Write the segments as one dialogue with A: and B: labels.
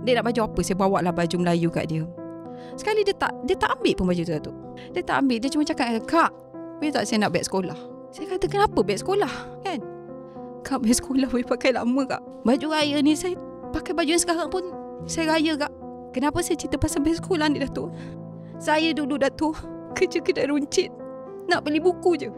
A: Dia nak baju apa, saya bawa lah baju Melayu kat dia. Sekali dia tak ambil pun baju tu, Datuk. Dia tak ambil. Dia cuma cakap, Kak, boleh tak saya nak beg sekolah? Saya kata, kenapa beg sekolah? Kan? Kak, beg sekolah boleh pakai lama, Kak. Baju raya ni saya pakai baju yang sekarang pun saya raya, Kak. Kenapa saya cerita pasal beg sekolah ni, Datuk? Saya dulu, Datuk, kerja kedai runcit, nak beli buku je.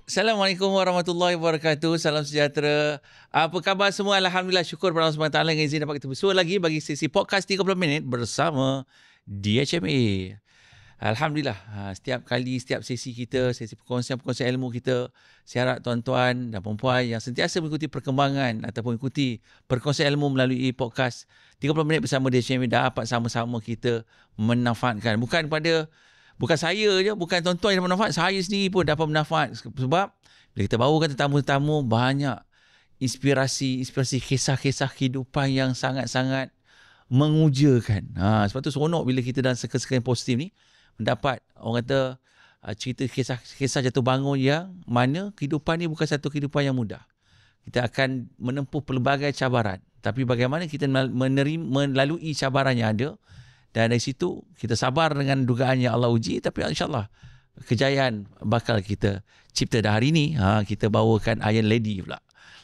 B: Assalamualaikum warahmatullahi wabarakatuh. Salam sejahtera. Apa khabar semua? Alhamdulillah, syukur pada Allah SWT yang izin dapat kita bersua lagi bagi sesi podcast 30 minit bersama DHMA. Alhamdulillah, setiap sesi kita, sesi perkongsian ilmu kita, saya harap tuan-tuan dan puan-puan yang sentiasa mengikuti perkembangan ataupun mengikuti perkongsian ilmu melalui podcast 30 minit bersama DHMA dapat sama-sama kita memanfaatkan. Bukan saya je, bukan tuan-tuan yang dapat manfaat, saya sendiri pun dapat manfaat. Sebab bila kita bawakan tetamu-tetamu, banyak inspirasi kisah-kisah kehidupan yang sangat-sangat mengujakan. Sebab tu seronok bila kita dalam circle-circle yang positif ni mendapat orang kata cerita kisah jatuh bangun yang mana kehidupan ni bukan satu kehidupan yang mudah. Kita akan menempuh pelbagai cabaran. Tapi bagaimana kita melalui cabaran yang ada, dan dari situ kita sabar dengan dugaan yang Allah uji, tapi insyaAllah kejayaan bakal kita cipta. Dan hari ini kita bawakan Iron Lady pula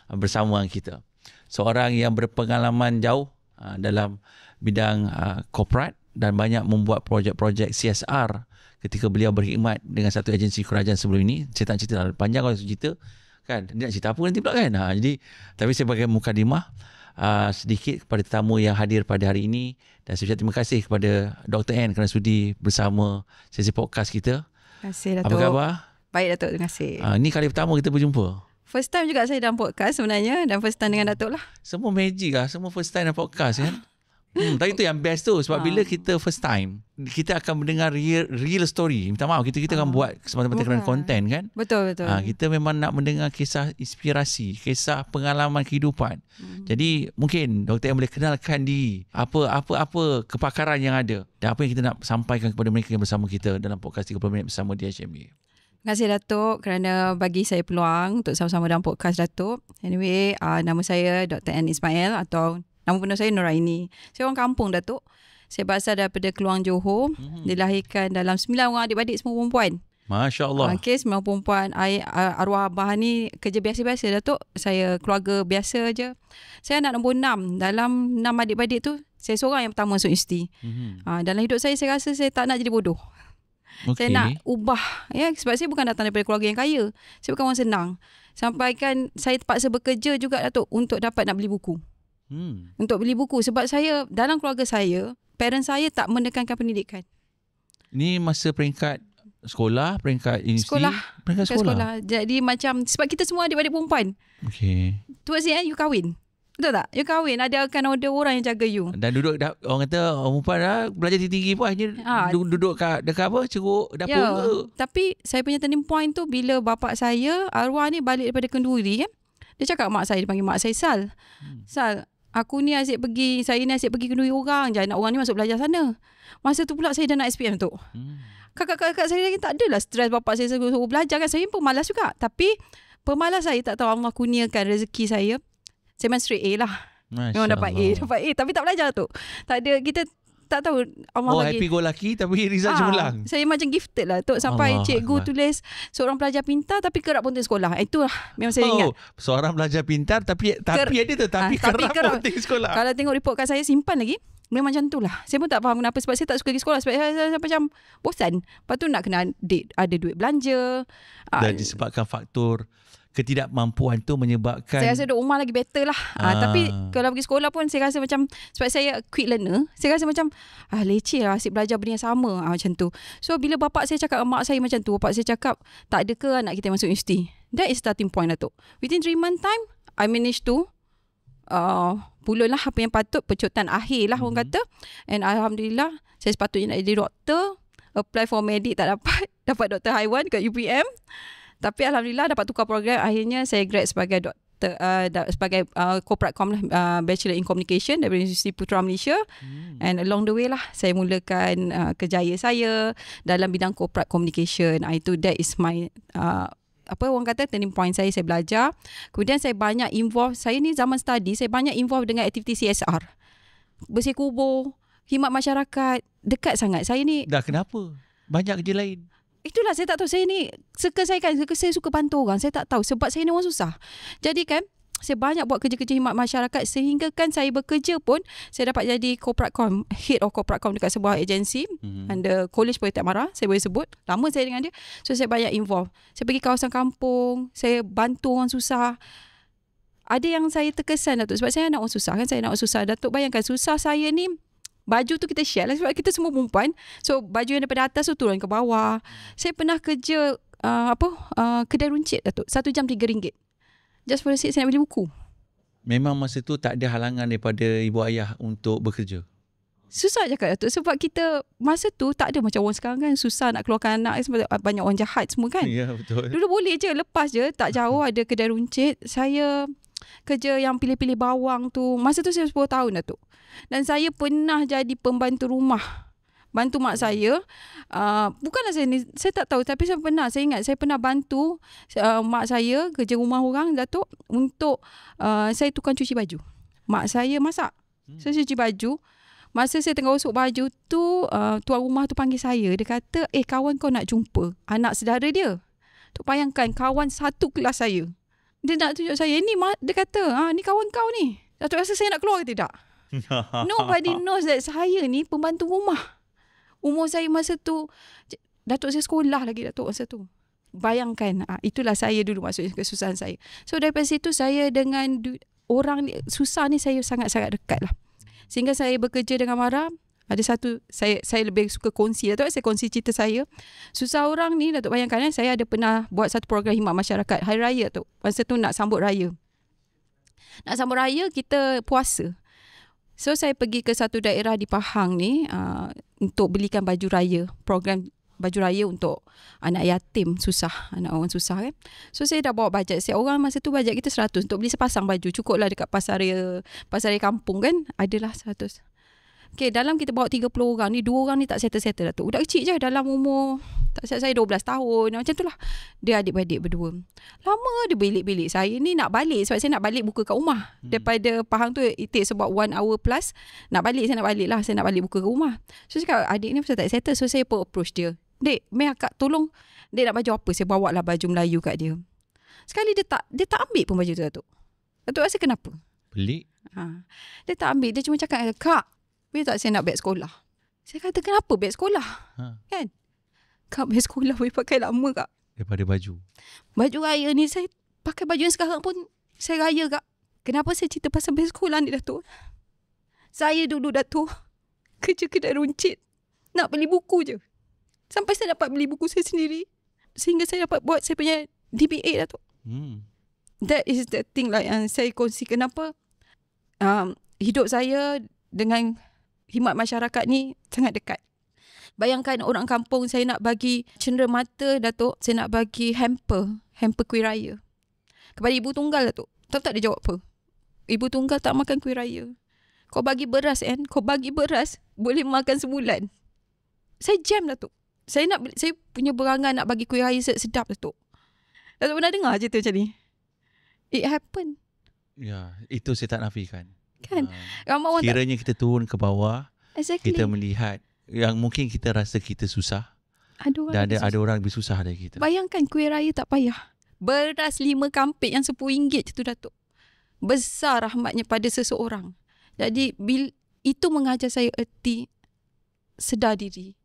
B: bersama kita. Seorang yang berpengalaman jauh dalam bidang korporat dan banyak membuat projek-projek CSR ketika beliau berkhidmat dengan satu agensi kerajaan sebelum ini. Saya tak cerita panjang kalau cerita kan. Dia nak cerita apa nanti pula kan. Jadi tapi saya bagi mukadimah sedikit kepada tetamu yang hadir pada hari ini, dan saya ucap terima kasih kepada Dr. N kerana sudi bersama sesi podcast kita.
A: Terima kasih, Datuk.
B: Apa khabar?
A: Baik, Datuk, terima kasih.
B: Ini kali pertama kita berjumpa.
A: First time juga saya dalam podcast sebenarnya, dan first time dengan Datuk lah.
B: Semua magic lah, semua first time dalam podcast kan. Tapi itu yang best tu, sebab bila kita first time, kita akan mendengar real story. Minta maaf, kita akan buat semata-mata kerana konten kan.
A: Betul.
B: Kita memang nak mendengar kisah inspirasi, kisah pengalaman kehidupan. Jadi mungkin Dr. M boleh kenalkan diri, apa kepakaran yang ada dan apa yang kita nak sampaikan kepada mereka yang bersama kita dalam podcast 30 minit bersama DHMA.
A: Terima kasih, Datuk, kerana bagi saya peluang untuk sama-sama dalam podcast, Datuk. Anyway, nama saya Dr. N Ismail atau nama penuh saya Nuraini. Saya orang kampung, Datuk. Saya berasal daripada Keluang, Johor. Dilahirkan dalam 9 orang adik-beradik, semua perempuan.
B: Masya Allah.
A: Okey, 9 perempuan. Arwah abah ni kerja biasa-biasa, Datuk. Saya keluarga biasa je. Saya anak nombor 6. Dalam 6 adik-beradik tu, saya seorang yang pertama masuk universiti. Dalam hidup saya rasa saya tak nak jadi bodoh. Okay. Saya nak ubah, ya, sebab saya bukan datang daripada keluarga yang kaya. Saya bukan orang senang. Sampaikan saya terpaksa bekerja juga, Datuk, untuk dapat nak beli buku. Untuk beli buku sebab saya, dalam keluarga saya, parents saya tak menekankan pendidikan.
B: Ni masa peringkat sekolah, peringkat universiti? Peringkat sekolah.
A: Jadi macam, sebab kita semua adik-adik perempuan.
B: Okay.
A: Towards the end, you kahwin. Betul tak? You kahwin, akan ada orang yang jaga you. Dan
B: duduk, orang kata orang perempuan dah belajar tinggi pun akhirnya duduk dekat apa, ceruk dapur.
A: Ya, tapi saya punya turning point tu bila bapak saya, arwah ni balik daripada kenduri kan. Dia cakap mak saya, dia panggil mak saya Sal. Sal, saya ni asyik pergi kenduri orang je. Anak orang ni masuk belajar sana. Masa tu pula saya dah nak SPM tu. Kakak-kakak saya lagi tak adalah stres bapak saya suruh belajar kan. Saya pemalas juga. Tapi pemalas saya tak tahu Allah kurniakan rezeki saya. Saya memang straight A lah. Memang dapat A. Tapi tak belajar tu. Tak ada, kita tak tahu Allah bagi.
B: Happy go lucky tapi result cemerlang.
A: Saya macam gifted lah tu. Sampai cikgu tulis seorang pelajar pintar tapi kerap ponting sekolah. Itulah memang saya ingat.
B: Seorang pelajar pintar tapi kerap ponting sekolah.
A: Kalau tengok report kad saya simpan lagi. Memang macam tu lah. Saya pun tak faham kenapa. Sebab saya tak suka pergi sekolah. Sebab saya macam bosan. Lepas tu nak kena ada duit belanja.
B: Dan disebabkan faktor ketidakmampuan tu menyebabkan,
A: saya rasa duduk rumah lagi better lah. Tapi kalau pergi sekolah pun saya rasa macam, sebab saya quick learner, saya rasa macam leceh lah, asyik belajar benda yang sama macam tu. So bila bapak saya cakap, mak saya macam tu, bapak saya cakap, tak ada ke anak kita masuk universiti? That is starting point lah tu. Within 3 month time, I managed to pulun lah apa yang patut, pecutan akhir lah orang kata. And Alhamdulillah, saya sepatutnya nak jadi doktor, apply for medik tak dapat doktor haiwan kat UPM. Tapi Alhamdulillah dapat tukar program. Akhirnya saya grad sebagai doktor, sebagai corporate bachelor in communication dari Universiti Putra Malaysia. And along the way lah saya mulakan kerjaya saya dalam bidang corporate communication. That is my orang kata turning point saya belajar. Kemudian saya banyak involve, saya ni zaman study saya banyak involve dengan aktiviti CSR. Bersih kubur, khidmat masyarakat, dekat sangat. Saya ni
B: Dah kenapa? Banyak kerja lain.
A: itulah saya tak tahu, saya ni saya suka bantu orang. Saya tak tahu sebab saya ni orang susah. Jadi kan saya banyak buat kerja-kerja khidmat masyarakat sehingga kan saya bekerja pun saya dapat jadi corporate com, head of corporate com dekat sebuah agensi under College Politek Mara, saya boleh sebut. Lama saya dengan dia. So saya banyak involve. Saya pergi kawasan kampung, saya bantu orang susah. Ada yang saya terkesan Datuk sebab saya anak orang susah kan, saya anak orang susah. Datuk bayangkan susah saya ni, baju tu kita share lah sebab kita semua perempuan. So baju yang daripada atas tu turun ke bawah. Saya pernah kerja kedai runcit Datuk, 1 jam RM3. Just for the sake saya nak beli buku.
B: Memang masa tu tak ada halangan daripada ibu ayah untuk bekerja.
A: Susah cakap Datuk sebab kita masa tu tak ada macam orang sekarang kan, susah nak keluarkan anak sebab banyak orang jahat semua kan.
B: Ya, betul.
A: Dulu boleh je, lepas je tak jauh ada kedai runcit. Saya kerja yang pilih-pilih bawang tu. Masa tu saya 10 tahun Datuk. Dan saya pernah jadi pembantu rumah. Bantu mak saya. Bukanlah saya tak tahu, tapi saya ingat saya pernah bantu mak saya kerja rumah orang Datuk untuk saya tukang cuci baju. Mak saya masak. Saya cuci baju. Masa saya tengah gosok baju tu, tuan rumah tu panggil saya. Dia kata, kawan kau nak jumpa anak saudara dia. Tu bayangkan, kawan satu kelas saya. Dia nak tunjuk saya, dia kata, ni kawan kau ni. Datuk rasa saya nak keluar ke tidak? Nobody knows that saya ni pembantu rumah. Umur saya masa tu, Datuk saya sekolah lagi Datuk masa tu. Bayangkan, itulah saya dulu maksudnya kesusahan saya. So daripada situ saya dengan orang ni, susah ni saya sangat-sangat dekat lah. Sehingga saya bekerja dengan Mara. Ada satu, saya lebih suka kongsi Datuk, saya kongsi cerita saya. Susah orang ni Datuk bayangkan, saya ada pernah buat satu program khidmat masyarakat Hari Raya tu. Masa tu nak sambut raya. Nak sambut raya kita puasa. So saya pergi ke satu daerah di Pahang ni untuk belikan baju raya, program baju raya untuk anak yatim susah, anak orang susah kan. So saya dah bawa bajet. Setiap orang masa tu bajet kita 100 untuk beli sepasang baju. Cukuplah dekat pasar raya kampung kan, adalah 100. Okay, dalam kita bawa 30 orang ni, 2 orang ni tak settle-settle Datuk. Budak kecil je dalam umur, tak silap saya 12 tahun. Macam tu lah. Dia adik-beradik berdua. Lama dia belik-belik. Saya ni nak balik sebab saya nak balik buka kat rumah. Daripada Pahang tu, it takes about 1 hour plus. Nak balik, saya nak balik lah. Saya nak balik buka kat rumah. So saya cakap, adik ni pasal tak settle. So saya approach dia. Dek, akak tolong. Dek nak baju apa? Saya bawa lah baju Melayu kat dia. Sekali dia tak ambil pun baju tu Datuk. Datuk rasa kenapa?
B: Pelik.
A: Dia tak ambil. Dia cuma cakap, Kak, boleh tak saya nak beg sekolah? Saya kata, kenapa beg sekolah? Kan? Kak, beg sekolah boleh pakai lama Kak.
B: Daripada baju.
A: Baju raya ni, saya pakai baju yang sekarang pun saya raya Kak. Kenapa saya cerita pasal beg sekolah ni Datuk? Saya dulu Datuk kerja kedai runcit. Nak beli buku je. Sampai saya dapat beli buku saya sendiri. Sehingga saya dapat buat saya punya DBA Datuk. That is the thing lah yang saya kongsi kenapa hidup saya dengan khidmat masyarakat ni sangat dekat. Bayangkan orang kampung, saya nak bagi cendera mata Datuk, saya nak bagi hamper kuih raya kepada ibu tunggal Datuk. Tahu tak dia jawab apa? Ibu tunggal tak makan kuih raya. Kau bagi beras kau bagi beras boleh makan sebulan. Saya jam Datuk. Saya punya berangan nak bagi kuih raya sedap Datuk. Datuk pernah dengar cerita macam ni? It happen.
B: Ya, itu saya tak nafikan.
A: Kan?
B: Kiranya kita turun ke bawah,
A: exactly.
B: Kita melihat yang mungkin kita rasa kita susah. Ada orang lebih susah dari kita.
A: Bayangkan kuih raya tak payah. Beras 5 kampit yang RM10 tu Datuk. Besar rahmatnya pada seseorang. Jadi itu mengajar saya erti sedar diri,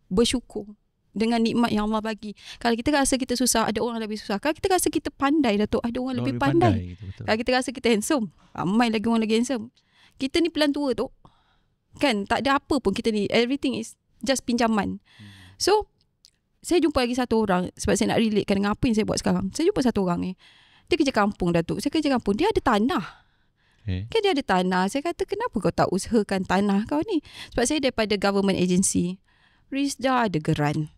A: bersyukur dengan nikmat yang Allah bagi. Kalau kita rasa kita susah, ada orang lebih susah. Kalau kita rasa kita pandai Datuk, ada orang lebih pandai. Kalau kita rasa kita handsome, ramai lagi orang lagi handsome. Kita ni pelan tua tu. Kan, tak ada apa pun kita ni. Everything is just pinjaman. So, saya jumpa lagi satu orang sebab saya nak relatekan dengan apa yang saya buat sekarang. Saya jumpa satu orang ni. Dia kerja kampung Datuk. Saya kerja kampung. Dia ada tanah. Kan dia ada tanah. Saya kata, kenapa kau tak usahakan tanah kau ni? Sebab saya daripada government agency. Rizda ada geran.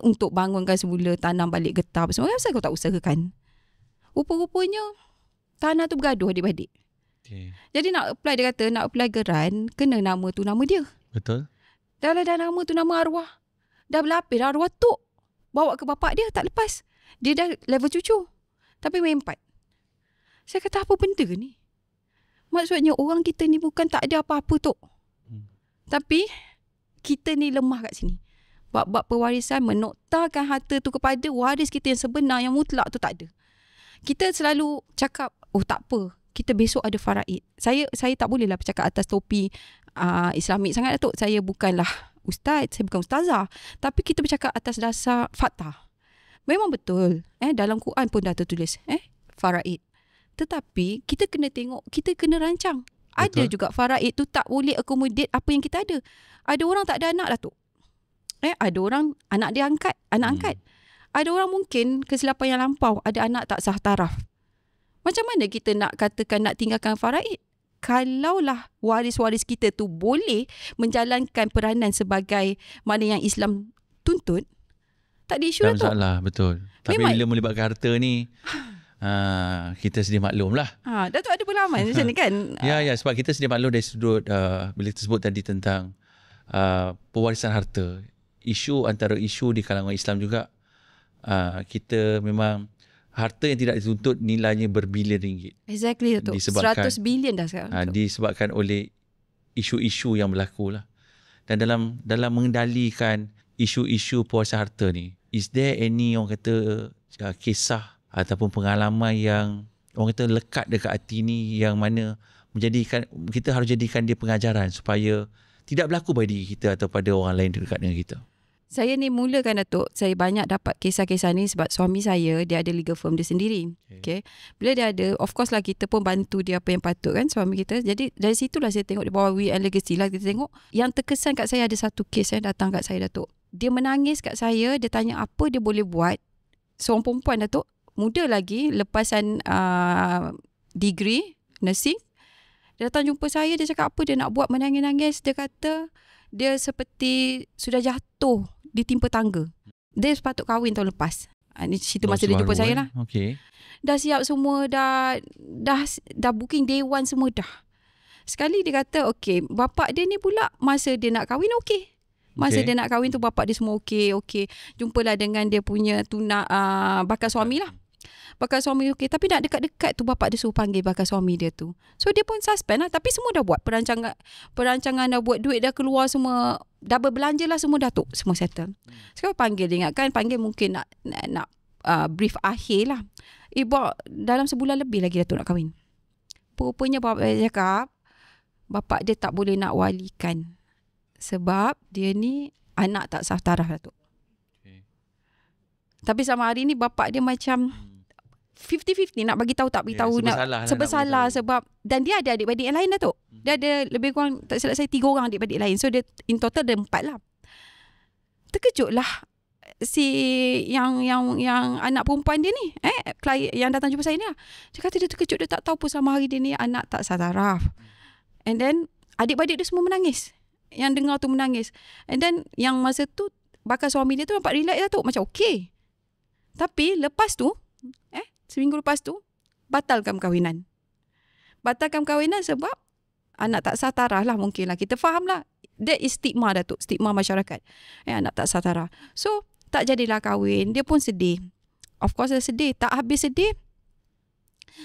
A: Untuk bangunkan semula, tanam balik getah apa semua. Kenapa kau tak usahakan? Rupa-rupanya tanah tu bergaduh adik-adik. Jadi nak apply, dia kata nak apply geran, kena nama tu nama dia.
B: Betul.
A: Dah nama tu nama arwah. Dah berlapis dah arwah tu. Bawa ke bapak dia tak lepas. Dia dah level cucu. Tapi main 4. Saya kata apa benda ni? Maksudnya orang kita ni bukan tak ada apa-apa tu. Tapi kita ni lemah kat sini. Bab-bab pewarisan menoktarkan harta tu kepada waris kita yang sebenar, yang mutlak tu tak ada. Kita selalu cakap, oh tak apa, kita besok ada faraid. Saya tak bolehlah bercakap atas topi Islamik sangat Datuk. Saya bukanlah ustaz, saya bukan ustazah. Tapi kita bercakap atas dasar fakta. Memang betul. Dalam Quran pun dah tertulis faraid. Tetapi kita kena tengok, kita kena rancang. Betul. Ada juga faraid tu tak boleh accommodate apa yang kita ada. Ada orang tak ada anak Datuk. Ada orang anak dia angkat, anak angkat. Ada orang mungkin kesilapan yang lampau, ada anak tak sah taraf. Macam mana kita nak katakan nak tinggalkan faraid? Kalaulah waris-waris kita tu boleh menjalankan peranan sebagai mana yang Islam tuntut, tak ada isu
B: tak
A: tu.
B: masalah, betul. Tapi
A: Memang,
B: bila melibatkan harta ni, kita sedia maklum lah.
A: Datuk ada pengalaman macam ni kan?
B: Ya, sebab kita sedia maklum dari sudut, bila kita sebut tadi tentang pewarisan harta. Antara isu di kalangan Islam juga, kita memang harta yang tidak dituntut nilainya berbilion ringgit.
A: Exactly Datuk. 100 bilion dah sekarang.
B: Disebabkan oleh isu-isu yang berlaku lah. Dan dalam mengendalikan isu-isu pewarisan harta ni, is there any orang kata kisah ataupun pengalaman yang orang kata lekat dekat hati ni, yang mana menjadikan kita harus jadikan dia pengajaran supaya tidak berlaku pada diri kita atau pada orang lain dekat dengan kita?
A: Saya ni mulakan Datuk, saya banyak dapat kisah-kisah ni sebab suami saya, dia ada legal firm dia sendiri. Okay. Bila dia ada, of course lah kita pun bantu dia apa yang patut kan, suami kita. Jadi dari situlah saya tengok di bawah We and Legacy lah, kita tengok. Yang terkesan kat saya ada satu kes datang kat saya Datuk. Dia menangis kat saya, dia tanya apa dia boleh buat. Seorang perempuan Datuk, muda lagi, lepasan degree nursing. Dia datang jumpa saya, dia cakap apa dia nak buat, menangis-nangis. Dia kata dia seperti sudah jatuh, ditimpa tangga. Dia sepatut kahwin tahun lepas. Situ masa dia jumpa saya lah.
B: Okay.
A: Dah siap semua, dah booking day one semua dah. Sekali dia kata, okay, bapak dia ni pula masa dia nak kahwin okay. Masa dia nak kahwin tu bapak dia semua okay. Jumpalah dengan dia punya bakal suami lah. Bakal suami okey, tapi nak dekat-dekat tu bapak dia suruh panggil bakal suami dia tu. So dia pun suspend lah, tapi semua dah buat perancangan dah buat, duit dah keluar semua, dah berbelanja lah semua dah tu, semua settle. Sekarang panggil dia, ingatkan panggil mungkin nak brief akhir lah. Dalam sebulan lebih lagi Datuk nak kahwin. Rupanya bapak dia cakap bapak dia tak boleh nak walikan sebab dia ni anak tak sah taraf Datuk. Tapi sama hari ni bapak dia macam 50-50 nak bagi tahu tak bagi tahu, serba salah sebab, dan dia ada adik-adik yang lain Datuk. Dia ada lebih kurang tak silap saya 3 orang adik-adik lain. So dia in total ada 4 lah. Terkejutlah si yang anak perempuan dia ni, klien yang datang jumpa saya ni lah. Dia kata dia terkejut, dia tak tahu pun sama hari dia ni anak tak sah taraf. And then adik-adik dia semua menangis. Yang dengar tu menangis. And then yang masa tu bakal suami dia tu nampak relax Datuk, macam okey. Tapi lepas tu seminggu lepas tu batalkan perkahwinan. Batalkan perkahwinan sebab anak tak sah taraf lah, mungkin lah. Kita faham lah. That is stigma Datuk, stigma masyarakat. Anak tak sah taraf. So tak jadilah kahwin. Dia pun sedih. Of course dia sedih. Tak habis sedih,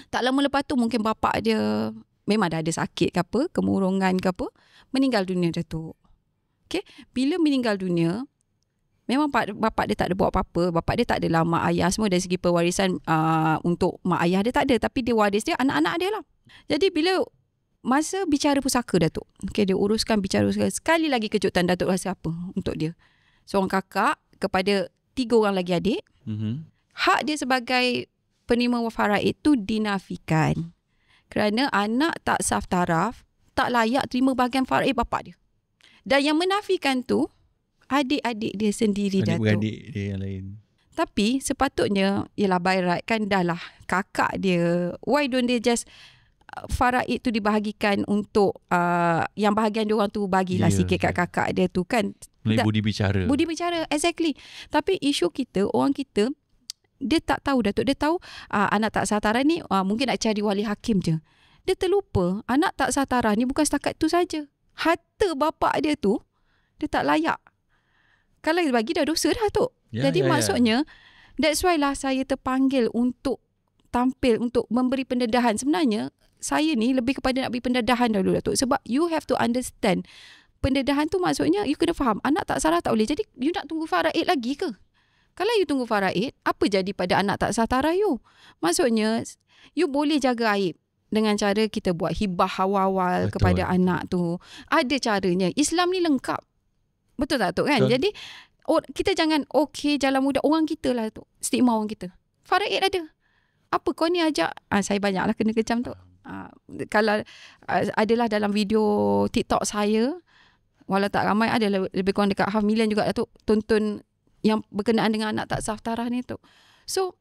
A: tak lama lepas tu mungkin bapak dia memang dah ada sakit ke apa, kemurungan ke apa, meninggal dunia Datuk. Okay. Bila meninggal dunia, memang bapak dia tak ada buat apa-apa. Bapak dia tak adalah mak ayah semua dari segi pewarisan untuk mak ayah dia tak ada. Tapi dia waris dia, anak-anak dia lah. Jadi bila masa bicara pusaka Datuk, okay, dia uruskan bicara pusaka. Sekali lagi kejutan Datuk rasa apa untuk dia. Seorang kakak kepada 3 orang lagi adik. Hak dia sebagai penerima faraid itu dinafikan. Kerana anak tak sah taraf, tak layak terima bahagian faraid bapak dia. Dan yang menafikan tu adik-adik dia sendiri Datuk.
B: Adik-adik dia yang lain.
A: Tapi sepatutnya, ialah by right kan, dah lah kakak dia. Why don't they just faraid tu dibahagikan untuk yang bahagian dia orang tu bagilah sikit kat kakak dia tu kan.
B: Budi bicara.
A: Budi bicara, exactly. Tapi isu kita, orang kita, dia tak tahu Datuk. Dia tahu anak tak sah taraf ni mungkin nak cari wali hakim je. Dia terlupa anak tak sah taraf ni bukan setakat tu saja. Harta bapak dia tu, dia tak layak. Kalau dia bagi dah dosa dah tu. Jadi maksudnya That's why lah saya terpanggil untuk tampil, untuk memberi pendedahan. Sebenarnya saya ni lebih kepada nak beri pendedahan dahulu Datuk. Sebab you have to understand, pendedahan tu maksudnya you kena faham anak tak salah tak boleh. Jadi you nak tunggu faraid lagi ke? Kalau you tunggu faraid, apa jadi pada anak tak sah tarah you? Maksudnya you boleh jaga aib dengan cara kita buat hibah awal-awal kepada anak tu. Ada caranya. Islam ni lengkap. Betul tak tu kan?
B: Betul.
A: Jadi kita jangan jalan mudah orang kita lah tu. Stigma orang kita. Faraid ada. Apa kau ni ajak? Saya banyaklah kena kecam tu. Kalau adalah dalam video TikTok saya, walau tak ramai, ada lebih kurang dekat 500,000 juga tu tonton yang berkenaan dengan anak tak sah tarah ni tu. So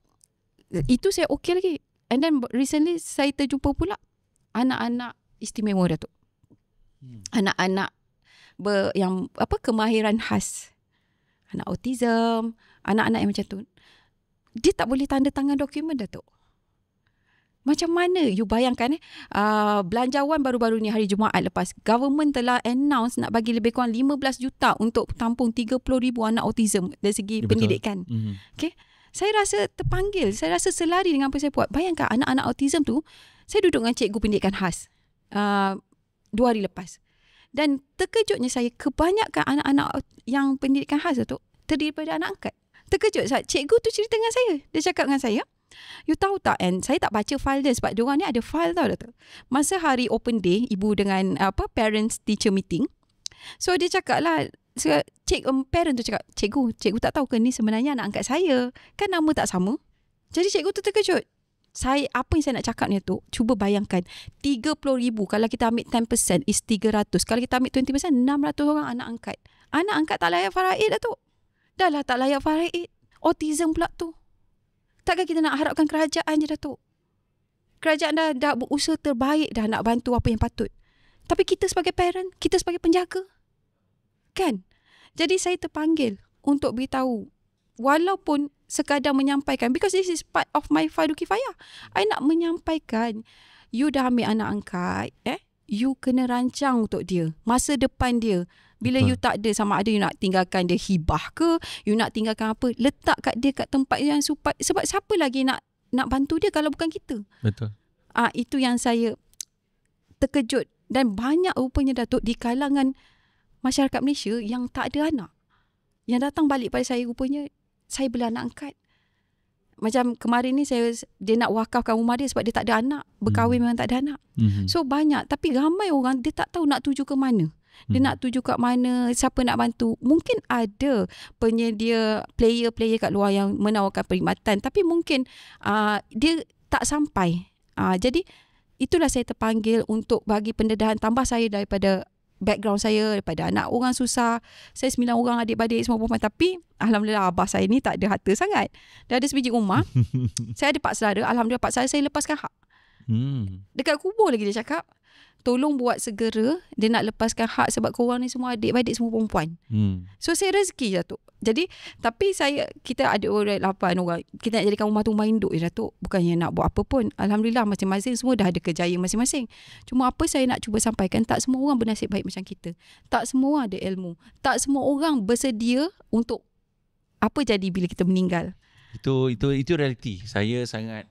A: itu saya okey lagi. And then recently saya terjumpa pula anak-anak istimewa Datuk. Anak-anak yang kemahiran khas. Anak autism, anak-anak yang macam tu. Dia tak boleh tanda tangan dokumen Datuk. Macam mana you bayangkan belanjawan baru-baru ni hari Jumaat lepas, government telah announce nak bagi lebih kurang 15 juta untuk tampung 30,000 anak autism dari segi pendidikan. Okay? Saya rasa terpanggil, saya rasa selari dengan apa saya buat. Bayangkan anak-anak autism tu, saya duduk dengan cikgu pendidikan khas 2 hari lepas. Dan terkejutnya saya, kebanyakan anak-anak yang pendidikan khas tu terdiri daripada anak angkat. Terkejut sebab cikgu tu cerita dengan saya. Dia cakap dengan saya, you tahu tak, and saya tak baca file dia sebab diorang ni ada file tau Datuk. Masa hari open day, ibu dengan parents teacher meeting. So dia cakap lah, parent tu cakap, cikgu tak tahu ke ni sebenarnya anak angkat saya. Kan nama tak sama. Jadi cikgu tu terkejut. Apa yang saya nak cakap ni tu, cuba bayangkan 30,000 kalau kita ambil 10% is 300. Kalau kita ambil 20% 600 orang anak angkat. Anak angkat tak layak faraid Datuk. Dah lah tak layak faraid. Autism pula tu. Takkan kita nak harapkan kerajaan je Datuk. Kerajaan dah berusaha terbaik dah nak bantu apa yang patut. Tapi kita sebagai parent, kita sebagai penjaga. Kan? Jadi saya terpanggil untuk beritahu. Walaupun sekadar menyampaikan. Because this is part of my fardu kifayah. I nak menyampaikan. You dah ambil anak angkat. You kena rancang untuk dia. Masa depan dia. Bila you tak ada, sama ada you nak tinggalkan dia hibah ke, you nak tinggalkan apa, letak kat dia kat tempat yang supat. Sebab siapa lagi nak bantu dia kalau bukan kita?
B: Betul.
A: Itu yang saya terkejut. Dan banyak rupanya Datuk di kalangan masyarakat Malaysia yang tak ada anak. Yang datang balik pada saya rupanya, saya bela anak angkat. Macam kemarin ni dia nak wakafkan rumah dia sebab dia tak ada anak. Berkahwin memang tak ada anak. So banyak. Tapi ramai orang dia tak tahu nak tuju ke mana. Dia nak tuju kat mana, siapa nak bantu. Mungkin ada penyedia player-player kat luar yang menawarkan perkhidmatan. Tapi mungkin dia tak sampai. Jadi itulah saya terpanggil untuk bagi pendedahan. Tambah saya daripada background saya, daripada anak orang susah. Saya 9 orang adik-beradik semua perempuan. Tapi alhamdulillah abah saya ni tak ada harta sangat. Dia ada sebiji rumah. Saya ada 4 saudara. Alhamdulillah 4 saudara saya lepaskan hak. Dekat kubur lagi dia cakap, tolong buat segera, dia nak lepaskan hak sebab korang ni semua adik-beradik semua perempuan. So saya rezeki Datuk. Jadi tapi kita ada orang 8 orang. Kita nak jadikan rumah tu rumah induk je Datuk. Bukannya nak buat apa pun. Alhamdulillah masing-masing semua dah ada kejayaan masing-masing. Cuma apa saya nak cuba sampaikan, tak semua orang bernasib baik macam kita. Tak semua orang ada ilmu. Tak semua orang bersedia untuk apa jadi bila kita meninggal.
B: Itu realiti. Saya sangat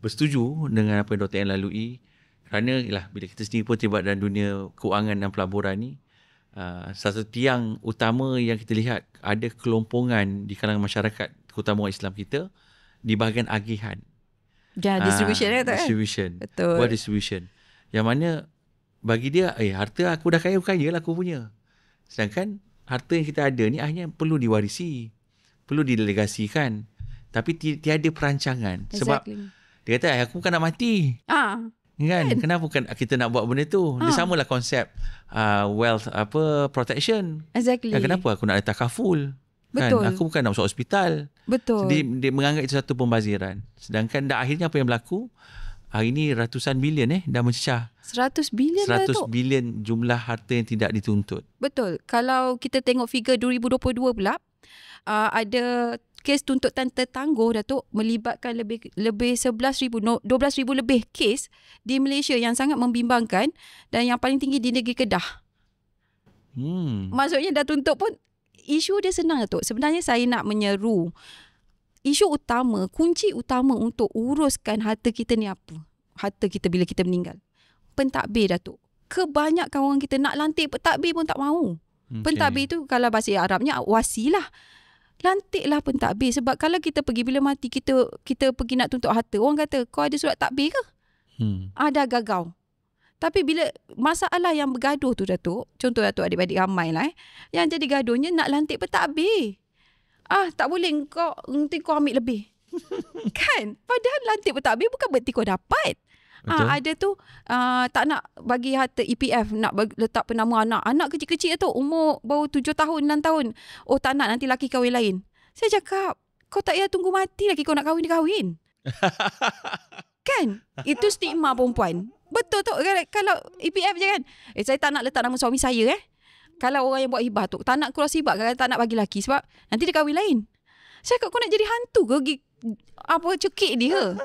B: bersetuju dengan apa yang Dr. Ann lalui. Kerana bila kita sendiri pun terlibat dalam dunia kewangan dan pelaburan ni, satu tiang utama yang kita lihat ada kelompongan di kalangan masyarakat, terutama orang Islam kita, di bahagian agihan.
A: Distribution kan?
B: Distribution.
A: Betul.
B: Buat distribution. Yang mana bagi dia, harta aku dah kaya lah aku punya. Sedangkan harta yang kita ada ni hanya perlu diwarisi, perlu didelegasikan. Tapi tiada perancangan. Sebab dia kata, aku bukan nak mati. Kan? Kenapa kita nak buat benda tu? Dia samalah konsep wealth protection.
A: Exactly.
B: Kenapa aku nak letak kaful? Betul. Kan? Aku bukan nak masuk hospital.
A: Betul.
B: Jadi dia menganggap itu satu pembaziran. Sedangkan akhirnya apa yang berlaku? Hari ini ratusan bilion dah mencecah. 100 bilion 100 bilion jumlah harta yang tidak dituntut.
A: Betul. Kalau kita tengok figure 2022 pula, ada kes tuntutan tertangguh Datuk melibatkan lebih 12,000 lebih kes di Malaysia yang sangat membimbangkan dan yang paling tinggi di negeri Kedah. Maksudnya dah tuntut pun isu dia senang Datuk. Sebenarnya saya nak menyeru isu utama, kunci utama untuk uruskan harta kita ni apa? Harta kita bila kita meninggal. Pentadbir, Datuk. Kebanyakan orang kita nak lantik pentadbir pun tak mahu. Pentadbir tu kalau bahasa Arabnya wasilah. Lantiklah pentadbir. Sebab kalau kita pergi bila mati, kita pergi nak tuntut harta, orang kata, kau ada surat takbir ke? Ada gagau. Tapi bila masalah yang bergaduh tu, Datuk, contoh Datuk adik-adik ramai lah yang jadi gaduhnya nak lantik pentadbir. Tak boleh, nanti kau ambil lebih. Kan? Padahal lantik pentadbir bukan berarti kau dapat. Ada tu tak nak bagi harta EPF, nak letak penama anak. Anak kecil-kecil tu umur baru 7 tahun, 6 tahun. Oh tak nak, nanti laki kahwin lain. Saya cakap, kau tak payah tunggu mati lagi kau nak kahwin, dia kahwin. Kan? Itu stigma perempuan. Betul tu. Kalau EPF je kan, saya tak nak letak nama suami saya. Kalau orang yang buat hibah tu tak nak cross hibah, tak nak bagi laki sebab nanti dia kahwin lain. Saya cakap, kau nak jadi hantu ke? Cekik dia.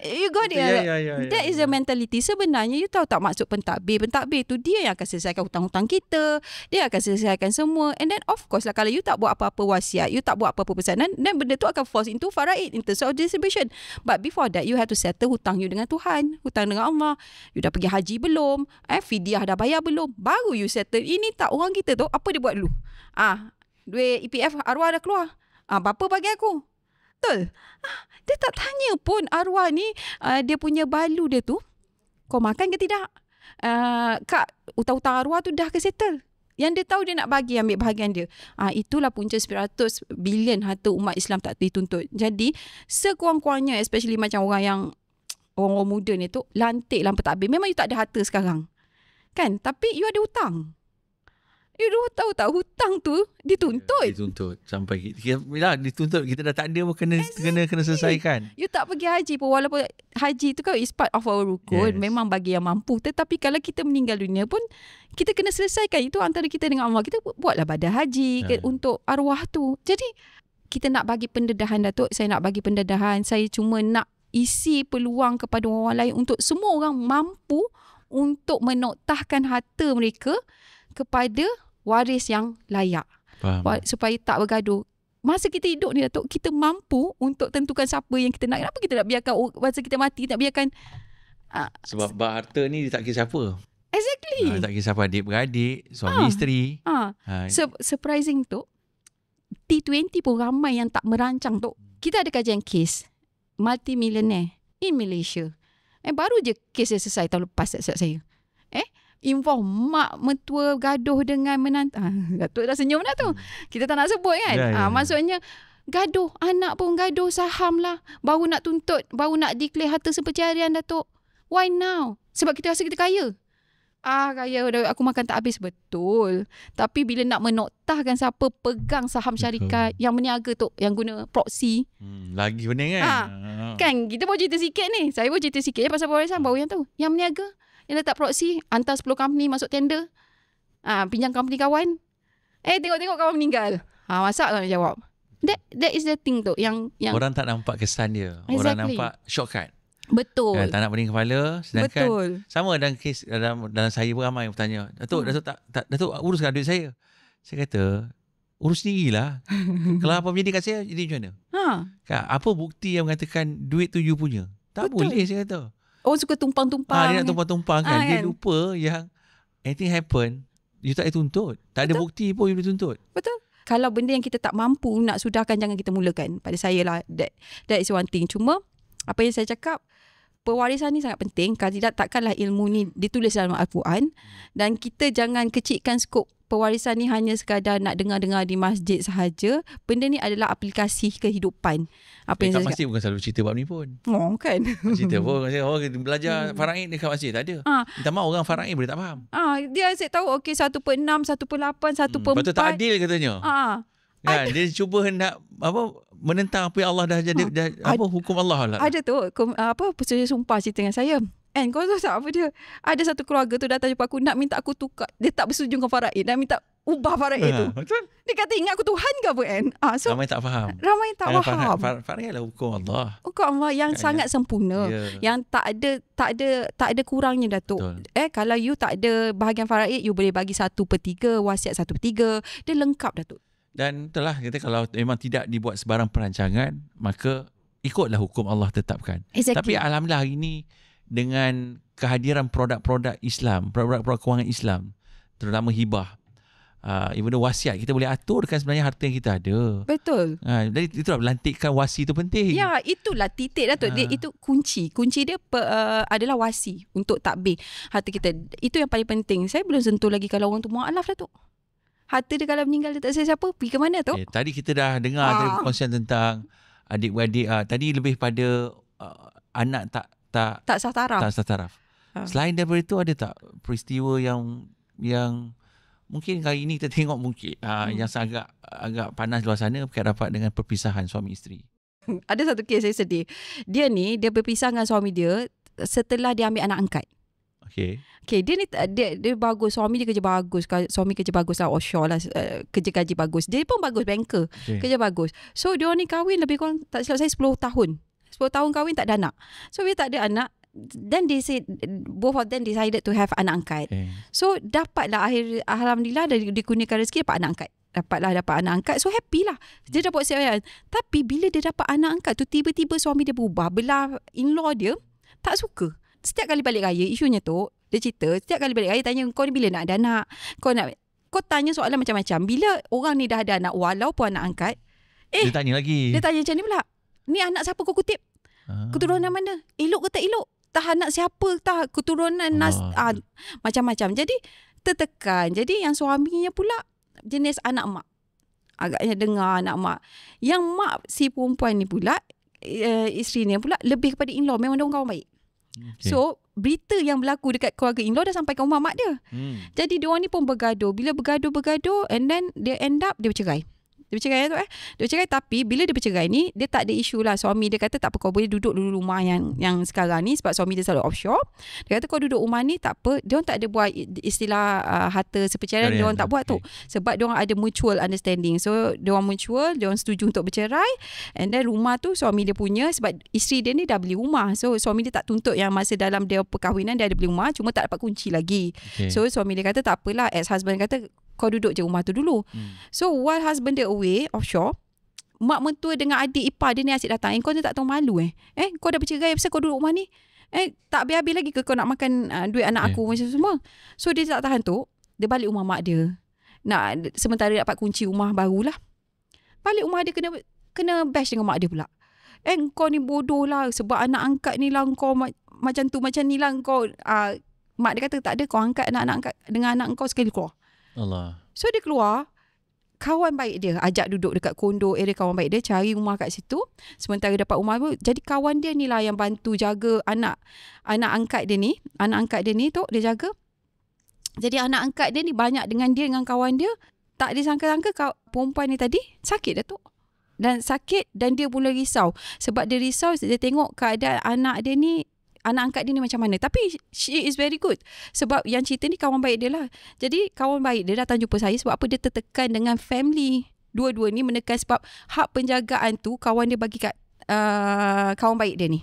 A: You got it. Yeah. That is the mentality. Sebenarnya you tahu tak maksud pentadbir? Pentadbir tu dia yang akan selesaikan hutang-hutang kita. Dia akan selesaikan semua. And then of course lah, kalau you tak buat apa-apa wasiat, you tak buat apa-apa pesanan, then benda tu akan falls into faraid in terms of distribution. But before that, you have to settle hutang you dengan Tuhan, hutang dengan Allah. You dah pergi haji belum? Fidyah dah bayar belum? Baru you settle. Ini tak, orang kita tu apa dia buat dulu? Duit EPF arwah dah keluar. Berapa bagi aku? Betul. Dia tak tanya pun arwah ni, dia punya balu dia tu, kau makan ke tidak? Kak, hutang-hutang arwah tu dah ke settle? Yang dia tahu dia nak bagi, ambil bahagian dia. Itulah punca 900 bilion harta umat Islam tak dituntut. Jadi, sekurang-kurangnya, especially macam orang muda ni tu, lantiklah pentadbir. Memang you tak ada harta sekarang. Kan? Tapi you ada hutang. You tahu tak hutang tu dituntut.
B: Dituntut sampai kita dituntut, kita dah tak ada pun kena selesaikan.
A: You tak pergi haji pun, walaupun haji tu kan is part of our rukun, memang bagi yang mampu. Tetapi kalau kita meninggal dunia pun kita kena selesaikan. Itu antara kita dengan Allah. Kita buatlah badan haji untuk arwah tu. Jadi kita nak bagi pendedahan, Datuk. Saya nak bagi pendedahan. Saya cuma nak isi peluang kepada orang lain untuk semua orang mampu untuk menoktahkan harta mereka kepada waris yang layak. Supaya tak bergaduh. Masa kita hidup ni, Datuk, kita mampu untuk tentukan siapa yang kita nak. Kenapa kita nak biarkan masa kita mati, nak biarkan
B: sebab harta ni dia tak kira siapa.
A: Exactly.
B: Tak kira siapa, adik-beradik, suami isteri.
A: Surprising tu, T20 pun ramai yang tak merancang tu. Kita ada kajian kes multi-millionaire in Malaysia. Baru je kes dia selesai tahun lepas saya. Involve mak mentua gaduh dengan menantu. Datuk dah senyum dah tu. Kita tak nak sebut kan. Maksudnya gaduh, anak pun gaduh saham lah. Baru nak tuntut, baru nak declare harta sepercarian, Datuk. Why now? Sebab kita rasa kita kaya. Kaya aku makan tak habis. Betul. Tapi bila nak menoktahkan siapa pegang saham syarikat, yang meniaga tu, yang guna proxy.
B: Lagi pening kan?
A: Kan kita baru cerita sikit ni. Saya baru cerita sikit pasal pewarisan baru yang tu. Yang meniaga, yang letak proxy, hantar 10 company masuk tender. Pinjam company kawan. Tengok-tengok kawan meninggal. Masak tak nak jawab. That is the thing tu. Yang
B: orang tak nampak kesan dia.
A: Exactly.
B: Orang nampak shortcut.
A: Betul.
B: Tak nak pening kepala. Sedangkan
A: betul.
B: Sama dalam kes, dalam saya pun ramai yang bertanya, Datuk, Datuk uruskan duit saya. Saya kata, urus sendirilah. Kalau apa menjadi kat saya, jadi macam mana? Apa bukti yang mengatakan duit tu you punya? Tak betul. Boleh, saya kata.
A: Orang suka tumpang-tumpang.
B: Dia nak tumpang-tumpang kan. Dia lupa yang anything happen, you tak boleh tuntut. Tak ada bukti pun you boleh tuntut. Betul.
A: Kalau benda yang kita tak mampu nak sudahkan, jangan kita mulakan. Pada saya lah, that is one thing. Cuma, apa yang saya cakap, pewarisan ni sangat penting. Kalau tidak, takkanlah ilmu ni ditulis dalam Al-Quran. Dan kita jangan kecilkan skop pewarisan ni hanya sekadar nak dengar-dengar di masjid sahaja. Benda ni adalah aplikasi kehidupan. Apa yang
B: tak masjid bukan selalu cerita bab ni pun.
A: Kan.
B: Cerita pun orang belajar faraid dekat masjid. Tak ada. Minta maaf, orang faraid boleh tak faham.
A: Dia asyik tahu 1/6, 1/8, 1/4.
B: Lepas tu tak adil katanya. Kan, dia cuba hendak menentang apa yang Allah dah jadi, hukum Allah lah.
A: Ada tu pesuruh sumpah cerita dengan saya. Kau tahu tak apa dia? Ada satu keluarga tu datang jumpa aku, nak minta aku tukar. Dia tak bersetuju dengan faraid, nak minta ubah faraid tu.
B: Betul.
A: Dia kata ingat aku Tuhan ke apa kan? So,
B: ramai tak faham. Faraid lah hukum Allah.
A: Hukum Allah yang sangat sempurna. Yang tak ada kurangnya, Datuk. Kalau you tak ada bahagian faraid, you boleh bagi 1/3, wasiat 1/3. Dia lengkap, Datuk.
B: Dan itulah kita kalau memang tidak dibuat sebarang perancangan, maka ikutlah hukum Allah tetapkan.
A: Exactly.
B: Tapi alhamdulillah hari ini dengan kehadiran produk-produk Islam, produk-produk kewangan Islam, terutama hibah, even though wasiat kita boleh aturkan sebenarnya harta yang kita ada.
A: Betul.
B: Jadi itulah lantikkan wasi itu penting.
A: Ya, itulah titik Datuk. Dia, itu kunci. Kunci dia adalah wasi untuk takbir harta kita. Itu yang paling penting. Saya belum sentuh lagi kalau orang tu mualaf Datuk. Harta dia kalau meninggal dia tak saya siapa, pergi ke mana tu?
B: Tadi kita dah dengar tadi perkongsian tentang adik-beradik. Tadi lebih pada anak tak
A: sah taraf.
B: Tak sah taraf. Selain daripada itu, ada tak peristiwa yang mungkin kali ini kita tengok mungkin yang agak panas luar sana berkait rapat dengan perpisahan suami isteri?
A: Ada satu kes saya sedih. Dia berpisah dengan suami dia setelah dia ambil anak angkat. Okay, dia bagus. Suami dia kerja bagus. Suami kerja bagus lah, offshore lah, kerja gaji bagus. Dia pun bagus, banker. Kerja bagus. So dia ni kahwin lebih kurang, tak silap saya, 10 tahun. 10 tahun kahwin, tak ada anak. So bila tak ada anak, then they said both of them decided to have anak angkat. So dapatlah alhamdulillah dia kurniakan rezeki, dapat anak angkat. Dapat anak angkat. So happy lah. Dia dapat siap. Tapi bila dia dapat anak angkat tu, tiba-tiba suami dia berubah. Belah in-law dia tak suka. Setiap kali balik raya, isunya tu, dia cerita, setiap kali balik raya tanya, kau ni bila nak ada anak? Kau tanya soalan macam-macam. Bila orang ni dah ada anak, walaupun anak angkat,
B: dia tanya lagi.
A: Dia tanya macam ni pula. Ni anak siapa kau kutip? Keturunan mana? Elok ke tak elok? Tah anak siapa? Tah keturunan macam-macam. Jadi tertekan. Jadi yang suaminya pula jenis anak mak. Agaknya dengar anak mak. Yang mak si perempuan ni pula, isteri ni pula lebih kepada in-law. Memang dia orang kawan baik. So berita yang berlaku dekat keluarga in-law dah sampai ke rumah mak dia. Jadi dia orang ni pun bergaduh. Bila bergaduh and then dia end up dia bercerai. Dia bercerai tapi bila dia bercerai ni, dia tak ada isu lah. Suami dia kata tak apa, kau boleh duduk dulu rumah yang sekarang ni, sebab suami dia selalu offshore. Dia kata kau duduk rumah ni tak apa. Dia orang tak ada buat istilah harta seperceraian. Dia orang tak buat tu. Sebab dia orang ada mutual understanding. So dia orang mutual, dia orang setuju untuk bercerai. And then rumah tu suami dia punya, sebab isteri dia ni dah beli rumah. So suami dia tak tuntut yang masa dalam dia perkahwinan dia ada beli rumah, cuma tak dapat kunci lagi. So suami dia kata tak apalah, ex-husband kata kau duduk je rumah tu dulu. So while husband dia away offshore, mak mentua dengan adik ipar dia ni asyik datang. Kau ni tak tahu malu kau dah bercerai, pasal kau duduk rumah ni? Tak habis-habis lagi ke kau nak makan duit anak aku macam semua? So dia tak tahan tu, dia balik rumah mak dia. Sementara dapat kunci rumah barulah. Balik rumah dia kena bash dengan mak dia pula. Kau ni bodoh lah, sebab anak angkat ni lah kau macam tu, macam ni lah kau. Mak dia kata tak ada, kau angkat anak-anak angkat dengan anak kau sekali keluar.
B: Allah.
A: So dia keluar, kawan baik dia ajak duduk dekat kondo area kawan baik dia, cari rumah kat situ. Sementara dapat rumah tu, jadi kawan dia ni lah yang bantu jaga anak angkat dia ni. Anak angkat dia ni tu dia jaga. Jadi anak angkat dia ni banyak dengan dia, dengan kawan dia. Tak disangka-sangka perempuan ni tadi sakit dah tu. Dan sakit, dan dia mula risau. Sebab dia risau, dia tengok keadaan anak dia ni, anak angkat dia ni macam mana. Tapi she is very good. Sebab yang cerita ni kawan baik dia lah. Jadi kawan baik dia datang jumpa saya sebab apa, dia tertekan dengan family. Dua-dua ni menekan sebab hak penjagaan tu kawan dia bagi kat kawan baik dia ni.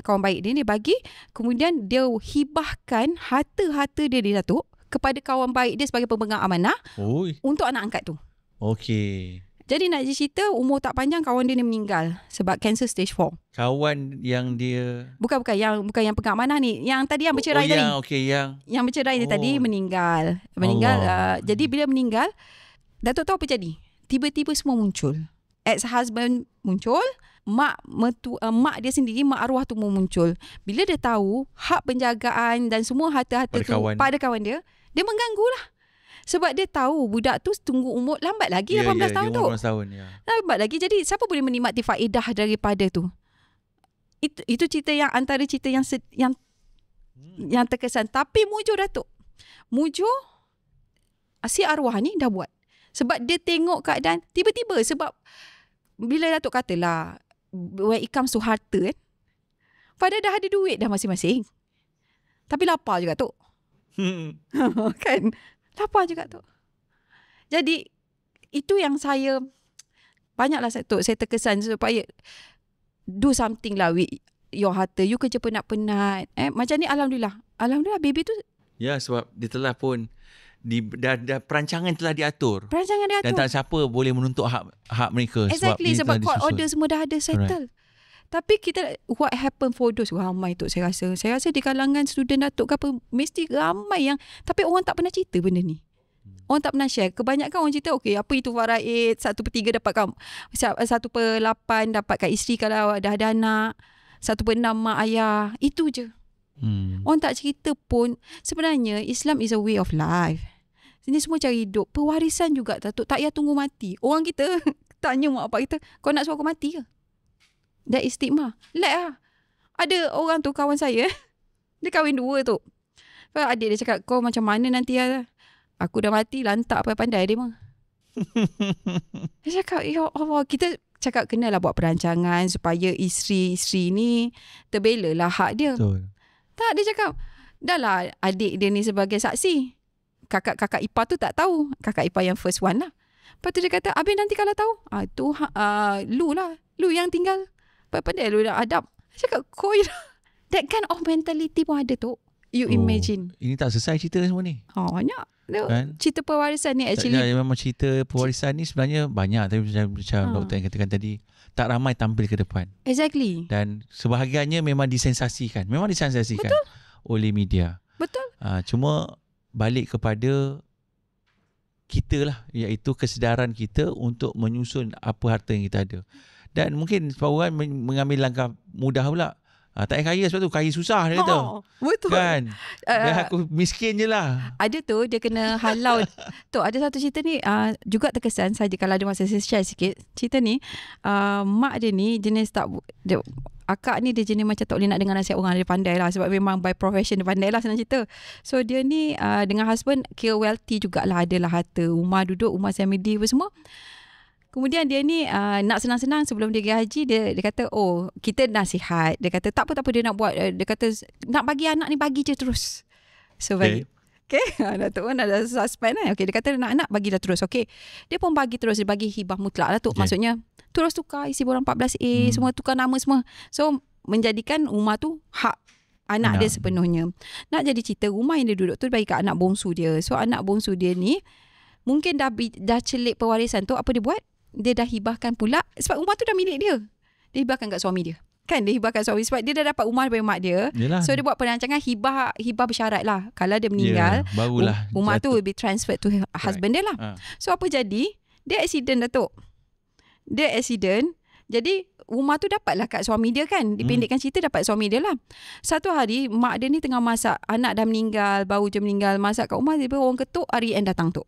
A: Kawan baik dia ni bagi, kemudian dia hibahkan harta-harta dia Datuk kepada kawan baik dia sebagai pemegang amanah untuk anak angkat tu.
B: Okey.
A: Jadi nak cerita, umur tak panjang kawan dia ni meninggal sebab cancer stage 4.
B: Kawan yang dia
A: bukan yang pegang amanah ni, yang tadi yang bercerai tadi. Yang bercerai ni tadi meninggal. Jadi bila meninggal, Datuk tahu apa jadi? Tiba-tiba semua muncul. Ex-husband muncul, mak dia sendiri, mak arwah tu muncul. Bila dia tahu hak penjagaan dan semua harta-harta pada kawan dia mengganggulah. Sebab dia tahu budak tu tunggu umur lambat lagi 18 tahun tu.
B: 18 tahun ya.
A: Lambat lagi. Jadi siapa boleh menikmati faedah daripada tu? Itu cerita yang antara cerita yang terkesan. Tapi mujur Datuk. Mujur si arwah ni dah buat. Sebab dia tengok keadaan tiba-tiba, sebab bila Datuk katalah when it comes to harta padahal dah ada duit dah masing-masing. Tapi lapar juga tu. Kan? Lapar juga tu. Jadi itu yang saya banyaklah saya terkesan, supaya do something lah with your harta. You kerja penat-penat. Macam ni alhamdulillah baby tu.
B: Ya, sebab dia telah pun dah perancangan telah diatur.
A: Perancangan dia
B: Dan
A: tu.
B: tak siapa boleh menuntut hak mereka
A: Exactly,
B: sebab
A: sebab
B: ini
A: court
B: telah
A: order
B: disusun.
A: semua dah ada settle. Tapi kita, what happen for those ramai tu saya rasa. Saya rasa di kalangan student Datuk ke apa, mesti ramai yang, tapi orang tak pernah cerita benda ni. Orang tak pernah share. Kebanyakan orang cerita, okay, apa itu faraid, 1/3 dapatkan, 1/8 dapatkan isteri kalau dah ada anak, 1/6 mak ayah. Itu je. Orang tak cerita pun, sebenarnya Islam is a way of life. Ini semua cara hidup. Pewarisan juga Datuk. Tak payah tunggu mati. Orang kita tanya mak bapak kita, kau nak suruh aku mati ke? That is stigma. Let lah. Ada orang tu, kawan saya, dia kahwin 2 tu. Lepas adik dia cakap, kau macam mana nanti lah? Aku dah mati, lantak apa pandai dia mah. Dia cakap, ya Allah, kita cakap kenalah buat perancangan supaya isteri ni terbela lah hak dia.
B: Betul.
A: Tak, dia cakap, dah lah adik dia ni sebagai saksi. Kakak ipar tu tak tahu. Kakak ipar yang first one lah. Lepas tu dia kata, habis nanti kalau tahu, tu lu lah. Lu yang tinggal. Pandai lu dah adab. Dia cakap, that kind of mentality pun ada tu. You imagine.
B: Ini tak selesai cerita semua ni.
A: Banyak.
B: Kan?
A: Cerita pewarisan ni actually.
B: Memang cerita pewarisan ni sebenarnya banyak. Tapi macam doktor yang katakan tadi, tak ramai tampil ke depan.
A: Exactly.
B: Dan sebahagiannya memang disensasikan.
A: Betul.
B: Oleh media.
A: Betul.
B: Cuma balik kepada kita lah, iaitu kesedaran kita untuk menyusun apa harta yang kita ada. Dan mungkin sebab orang mengambil langkah mudah pula. Tak payah kaya sebab tu, kaya susah dia kata.
A: Betul.
B: Kan? Dan aku miskin je lah.
A: Ada tu, dia kena halau. Tu, ada satu cerita ni juga terkesan saja kalau ada masa saya share sikit. Cerita ni, mak dia ni jenis tak... akak ni dia jenis macam tak boleh nak dengar nasihat orang. Dia pandai lah sebab memang by profession dia pandai lah, senang cerita. So dia ni dengan husband kira wealthy jugalah, adalah harta, rumah duduk, rumah family apa semua. Kemudian dia ni nak senang-senang sebelum dia pergi haji, dia kata, oh kita nasihat. Dia kata tak apa dia nak buat. Dia kata nak bagi anak ni bagi je terus. So bagi. Okay. Datuk pun ada suspend lah. Okay, dia kata nak bagilah terus. Okay. Dia pun bagi terus. Dia bagi hibah mutlak lah tu. Okay. Maksudnya terus tukar isi borang 14A, semua tukar nama semua. So menjadikan rumah tu hak anak dia sepenuhnya. Nak jadi cerita, rumah yang dia duduk tu bagi kat anak bongsu dia. So anak bongsu dia ni mungkin dah celik pewarisan tu, apa dia buat? Dia dah hibahkan pula, sebab rumah tu dah milik dia. Dia hibahkan kat suami dia. Kan dia hibahkan suami sebab dia dah dapat rumah daripada mak dia. Yelah. So dia buat perancangan hibah bersyarat lah. Kalau dia meninggal,
B: barulah
A: rumah tu will be transferred to husband dia lah. So apa jadi? Dia accident Datuk. Dia accident. Jadi rumah tu dapatlah kat suami dia kan. Dipendekkan cerita, dapat suami dia lah. Satu hari mak dia ni tengah masak. Anak dah meninggal, baru je meninggal. Masak kat rumah, tiba-tiba orang ketuk, REN datang tu.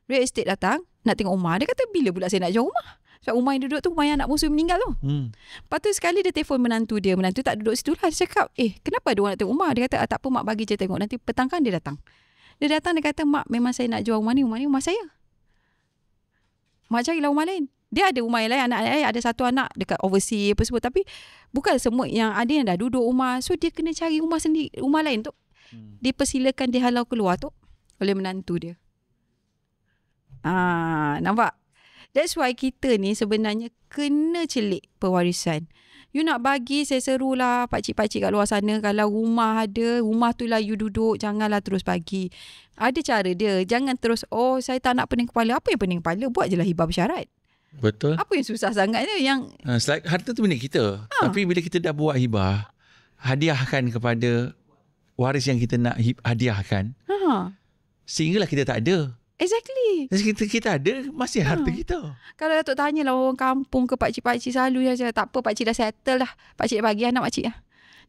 A: Real estate datang, nak tengok rumah. Dia kata, bila pula saya nak jual rumah? Sebab rumah yang duduk tu, rumah yang anak bongsu meninggal tu. Lepas tu sekali dia telefon menantu dia. Menantu tak duduk situ lah. Dia cakap, kenapa ada orang nak tengok rumah? Dia kata, tak apa mak, bagi je tengok. Nanti petang kan dia datang. Dia datang, dia kata, mak memang saya nak jual rumah ni rumah saya. Mak carilah rumah lain. Dia ada rumah yang lain, anak lain, ada satu anak dekat overseas apa semua. Tapi bukan semua yang ada yang dah duduk rumah. So dia kena cari rumah sendiri, rumah lain tu. Dipersilakan dia halau keluar tu oleh menantu dia. Nampak? That's why kita ni sebenarnya kena celik pewarisan. You nak bagi, saya serulah pakcik-pakcik kat luar sana, kalau rumah ada, rumah tu lah you duduk, janganlah terus bagi. Ada cara dia. Jangan terus, saya tak nak pening kepala. Apa yang pening kepala? Buat je lah hibah bersyarat.
B: Betul.
A: Apa yang susah sangat ni?
B: Harta tu milik kita. Tapi bila kita dah buat hibah, hadiahkan kepada waris yang kita nak hadiahkan. Sehinggalah kita tak ada.
A: Exactly.
B: Kita ada, masih harta kita.
A: Kalau Datuk tanya lah orang kampung ke pakcik-pakcik, selalu dia cakap, tak apa, pakcik dah settle dah. Pakcik bagi anak pakcik lah.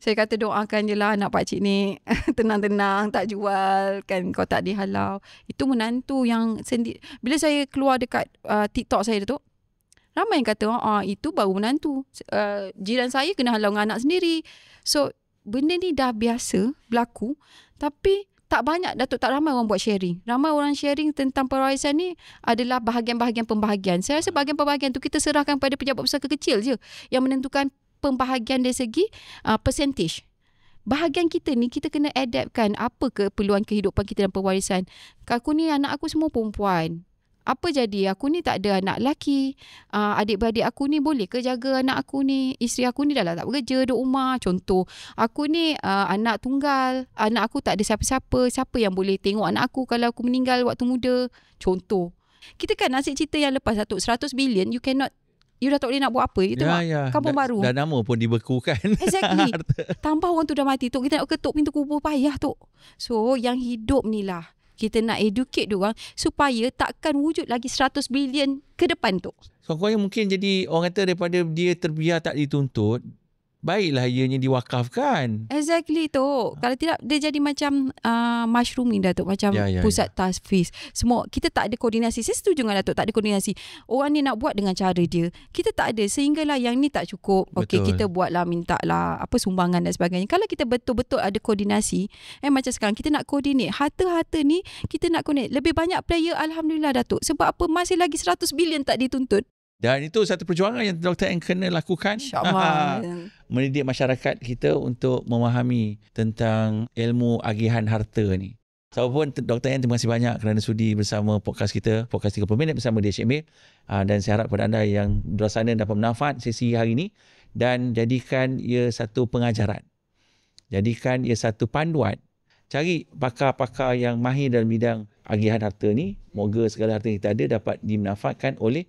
A: Saya kata doakan je lah anak pakcik ni tenang-tenang, tak jual kan, kau tak dihalau. Itu menantu yang sendiri. Bila saya keluar dekat TikTok saya tu, ramai yang kata, itu baru menantu. Jiran saya kena halau dengan anak sendiri. So, benda ni dah biasa berlaku. Tapi tak banyak, Datuk, tak ramai orang buat sharing. Ramai orang sharing tentang pewarisan ni adalah bahagian-bahagian pembahagian. Saya rasa bahagian pembahagian tu kita serahkan pada pejabat besar kecil je yang menentukan pembahagian dari segi percentage. Bahagian kita ni kita kena adaptkan apa keperluan kehidupan kita dan pewarisan. Aku ni anak aku semua perempuan. Apa jadi? Aku ni tak ada anak lelaki. Adik-beradik aku ni boleh ke jaga anak aku ni? Isteri aku ni dah lah tak bekerja, duduk rumah. Contoh, aku ni anak tunggal. Anak aku tak ada siapa-siapa. Siapa yang boleh tengok anak aku kalau aku meninggal waktu muda? Contoh. Kita kan asyik cerita yang lepas Datuk, 100 bilion, you dah tak boleh nak buat apa. You tengok kampung baru.
B: Dah nama pun dibekukan.
A: Exactly. Tambah orang tu dah mati, Tok. Kita nak ketuk pintu kubur payah, Tok. So, yang hidup ni lah. Kita nak educate diorang supaya takkan wujud lagi 100 bilion ke depan, tu.
B: So, kau yang mungkin jadi orang kata daripada dia terbiar tak dituntut, baiklah ianya diwakafkan.
A: Exactly, tu. Kalau tidak, dia jadi macam mushrooming dah, tu. Macam pusat tasfiz. Semua, kita tak ada koordinasi. Saya setuju dengan Datuk, tak ada koordinasi. Orang ni nak buat dengan cara dia. Kita tak ada. Sehinggalah yang ni tak cukup. Okey, kita buatlah, minta lah sumbangan dan sebagainya. Kalau kita betul-betul ada koordinasi, macam sekarang, kita nak koordinate. Harta-harta ni, kita nak koordinate. Lebih banyak player, Alhamdulillah, Datuk. Sebab apa? Masih lagi 100 bilion tak dituntut. Dan
B: itu satu perjuangan yang Dr. Eng kena lakukan.
A: InsyaAllah.
B: Mendidik masyarakat kita untuk memahami tentang ilmu agihan harta ni. Siapapun, Dr. Eng, terima kasih banyak kerana sudi bersama podcast kita, podcast 30 minit bersama DHMA. Dan saya harap kepada anda yang di luar sana dapat bermanfaat sesi hari ini dan jadikan ia satu pengajaran. Jadikan ia satu panduan. Cari pakar-pakar yang mahir dalam bidang agihan harta ni. Moga segala harta yang kita ada dapat dimanfaatkan oleh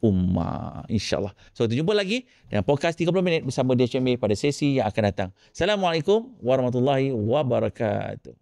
B: ummah, insyaAllah. So, kita jumpa lagi dengan podcast 30 minit bersama DHMA pada sesi yang akan datang. Assalamualaikum warahmatullahi wabarakatuh.